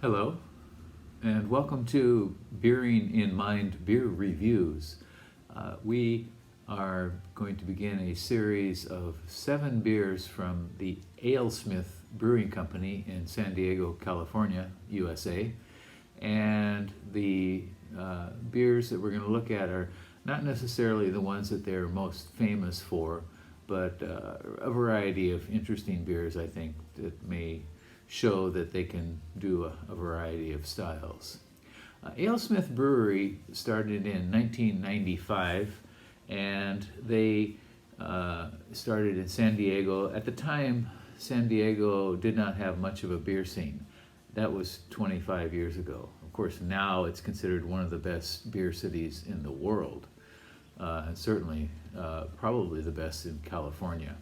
Hello, and welcome to Beering in Mind Beer Reviews. We are going to begin a series of 7 beers from the AleSmith Brewing Company in San Diego, California, USA. And the beers that we're going to look at are not necessarily the ones that they're most famous for, but a variety of interesting beers, I think, that may show that they can do a variety of styles. AleSmith Brewery started in 1995, and they started in San Diego. At the time, San Diego did not have much of a beer scene. That was 25 years ago. Of course, now it's considered one of the best beer cities in the world, and certainly probably the best in California.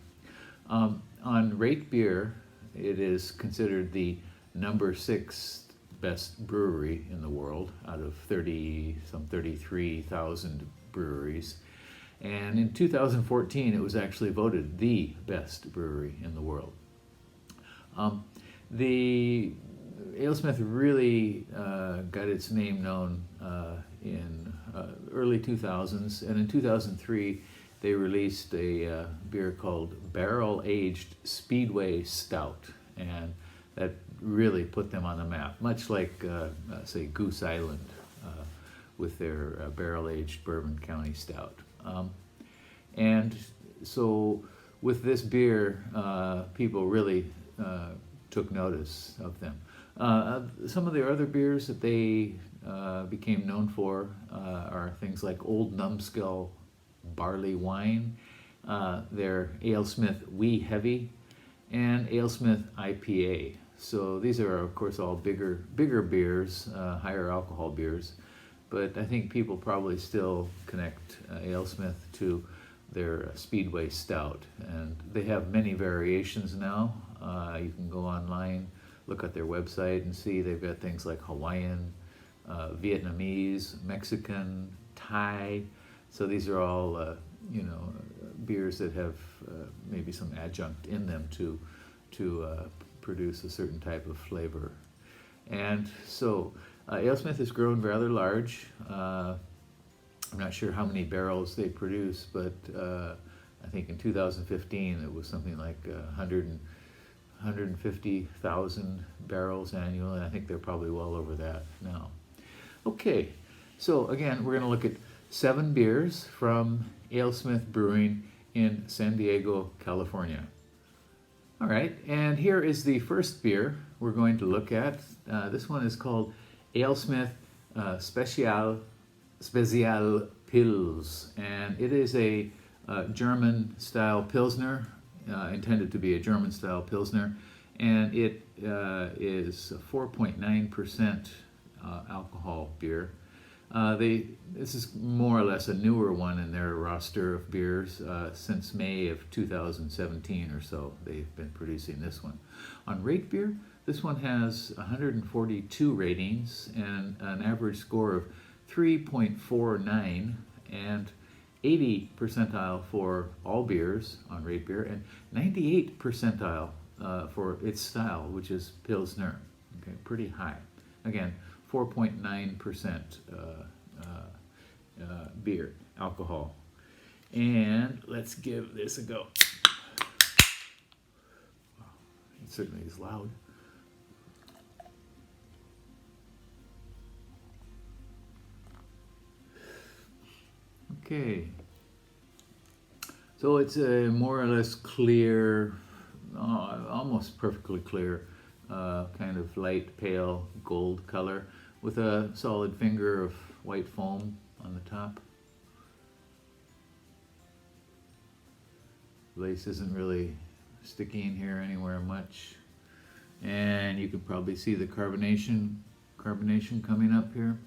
On RateBeer, it is considered the number 6 best brewery in the world out of 33,000 breweries. And in 2014, it was actually voted the best brewery in the world. The AleSmith really got its name known in early 2000s, and in 2003 they released a beer called Barrel Aged Speedway Stout, and that really put them on the map, much like, say, Goose Island with their Barrel Aged Bourbon County Stout. And so with this beer, people really took notice of them. Some of their other beers that they became known for are things like Old Numbskull Barley Wine, their AleSmith Wee Heavy, and AleSmith IPA. So these are, of course, all bigger beers, higher alcohol beers, but I think people probably still connect AleSmith to their Speedway Stout, and they have many variations now. You can go online, look at their website, and see they've got things like Hawaiian, Vietnamese, Mexican, Thai. So these are all, beers that have maybe some adjunct in them to produce a certain type of flavor. And so AleSmith has grown rather large. I'm not sure how many barrels they produce, but I think in 2015 it was something like 150,000 barrels annually, and I think they're probably well over that now. Okay, so again, we're going to look at 7 beers from AleSmith Brewing in San Diego, California. All right, and here is the first beer we're going to look at. This one is called AleSmith Spezial Pils, and it is a German-style Pilsner, intended to be a German-style Pilsner, and it is a 4.9% alcohol beer. This is more or less a newer one in their roster of beers. Since May of 2017 or so, they've been producing this one. On RateBeer, this one has 142 ratings and an average score of 3.49 and 80 percentile for all beers on RateBeer and 98 percentile for its style, which is Pilsner. Okay, pretty high. Again, 4.9% beer alcohol. And let's give this a go. It certainly is loud. Okay. So it's a more or less clear, almost perfectly clear, kind of light pale gold color with a solid finger of white foam on the top. Lace isn't really sticking here anywhere much, and you can probably see the carbonation coming up here.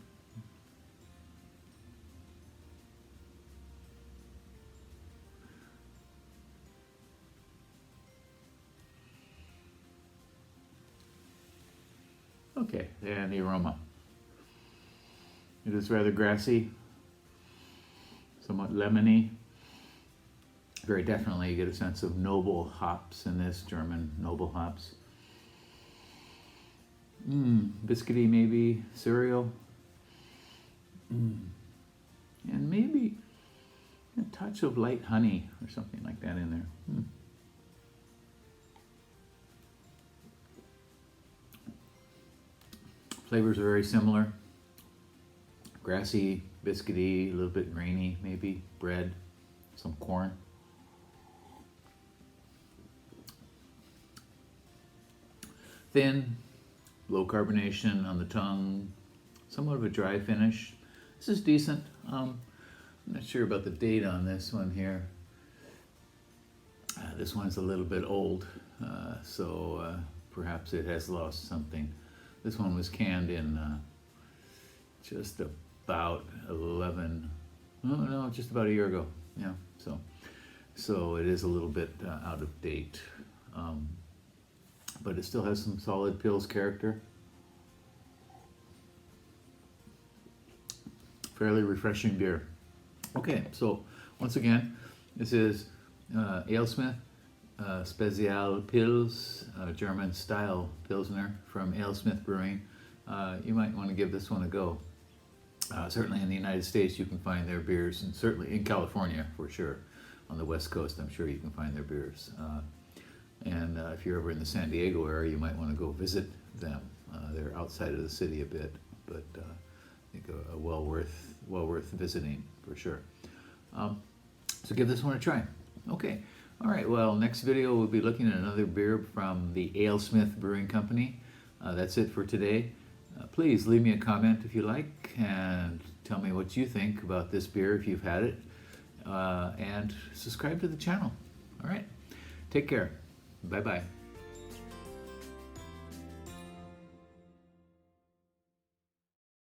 Okay, and the aroma. It is rather grassy, somewhat lemony. Very definitely you get a sense of noble hops in this, German noble hops. biscuity maybe, cereal. And maybe a touch of light honey or something like that in there. Flavors are very similar. Grassy, biscuity, a little bit grainy maybe, bread, some corn. Thin, low carbonation on the tongue, somewhat of a dry finish. This is decent. I'm not sure about the date on this one here. This one's a little bit old, so perhaps it has lost something. This one was canned in just about just about a year ago. Yeah, so it is a little bit out of date. But it still has some solid Pils character. Fairly refreshing beer. Okay, so once again, this is AleSmith Spezial Pils, German style Pilsner from AleSmith Brewing. You might want to give this one a go. Certainly in the United States you can find their beers, and certainly in California for sure. On the West Coast I'm sure you can find their beers. And if you're ever in the San Diego area, you might want to go visit them. They're outside of the city a bit, but I think well worth visiting for sure. So give this one a try. Okay, all right. Well, next video we'll be looking at another beer from the AleSmith Brewing Company. That's it for today. Please leave me a comment if you like, and tell me what you think about this beer if you've had it, and subscribe to the channel. All right, take care. Bye-bye.